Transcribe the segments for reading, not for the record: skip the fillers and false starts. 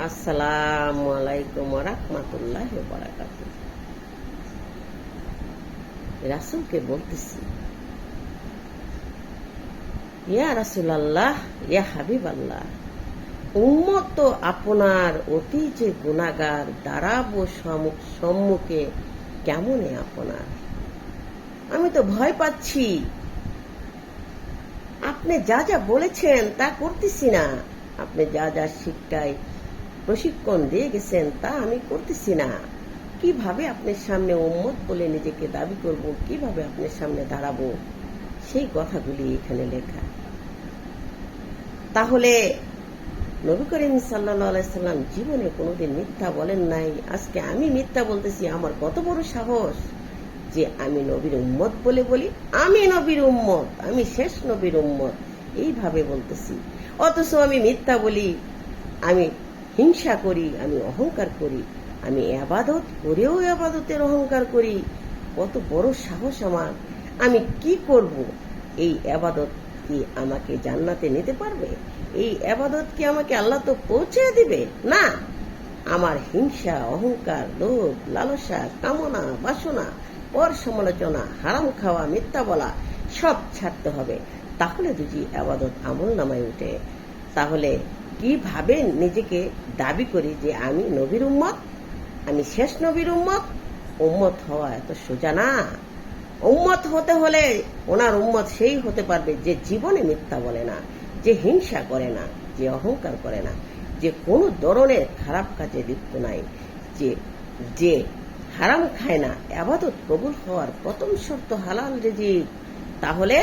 আসসালামু আলাইকুম ওয়া রাহমাতুল্লাহি ওয়া বারাকাতুহু। রাসূলকে বলতেছি, ইয়া রাসূলুল্লাহ, ইয়া হাবিবাল্লাহ, উম্মত তো আপনার অতি যে গুনাহগার, দাঁড়াবো সম্মুখে কেমনে আপনার? আমি তো ভয় পাচ্ছি। আপনি যা যা বলেছেন তা করতেছি না। আপনি যা যা শিক্ষায় প্রশিক্ষণ দিয়ে গেছেন তা আমি করতেছি না। কিভাবে আপনার সামনে উম্মত বলে নিজেকে দাবি করব, কিভাবে আপনার সামনে দাঁড়াবো, সেই কথাগুলি এখানে লেখা। তাহলে নবী করিম সাল্লাল্লাহু আলাইহি সাল্লাম জীবনে কোনোদিন মিথ্যা বলেন নাই। আজকে আমি মিথ্যা বলতেছি, আমার কত বড় সাহস যে আমি নবীর উম্মত বলে বলি। আমি নবীর উম্মত, আমি শেষ নবীর উম্মত, এইভাবে বলতেছি। অথচ আমি মিথ্যা বলি, আমি হিংসা করি, আমি অহংকার করি, আমি আবাদত করেও আবাদতের অহংকার করি। কত বড় সাহস আমার! আমি কি করব? এই আবাদত কি আমাকে জান্নাতে নিতে পারবে? এই আবাদত কি আমাকে আল্লাহ তো পৌঁছে দিবে? না। আমার হিংসা, অহংকার, লোভ, লালসা, কামনা, বাসনা, পর সমালোচনা, হারাম খাওয়া, মিথ্যা বলা সব ছাড়তে হবে। তাহলে যদি আবাদত আমল নামায় উঠে। তাহলে কিভাবে নিজেকে দাবি করি যে আমি নবীর উম্মত, আমি শেষ নবীর উম্মত? উম্মত হওয়া এত সোজা না। উম্মত হতে হলে ওনার উম্মত সেই হতে পারবে যে জীবনে মিথ্যা বলে না, যে হিংসা করে না, যে অহংকার করে না, যে কোনো ধরনের খারাপ কাজে লিপ্ত নাই, যে যে হারাম খায় না। আবাদত কবুল হওয়ার প্রথম শর্ত হালাল রিজিক। তাহলে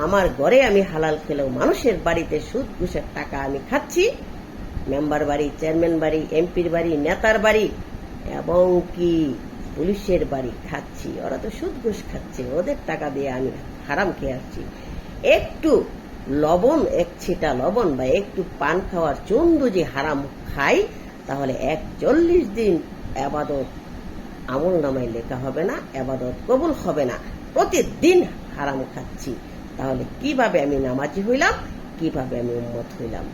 আমার ঘরে আমি হালাল খেলেও মানুষের বাড়িতে সুদ ঘুষের টাকা আমি খাচ্ছি, মেম্বার বাড়ি, চেয়ারম্যান বাড়ি, এমপির বাড়ি, নেতার বাড়ি এবং কি পুলিশের বাড়ি খাচ্ছি। ওরা তো সুদ ঘুষ খাচ্ছে, ওদের টাকা দিয়ে আমি হারাম খেয়ে আসছি। একটু লবণ, এক ছিটা লবণ বা একটু পান খাওয়ার চন্দু যে হারাম খাই, তাহলে 41 দিন আবাদত আমল নামায় লেখা হবে না, আবাদত কবুল হবে না। প্রতিদিন হারাম খাচ্ছি, তাহলে কিভাবে আমি নামাজি হইলাম, কিভাবে আমি উম্মত হইলাম?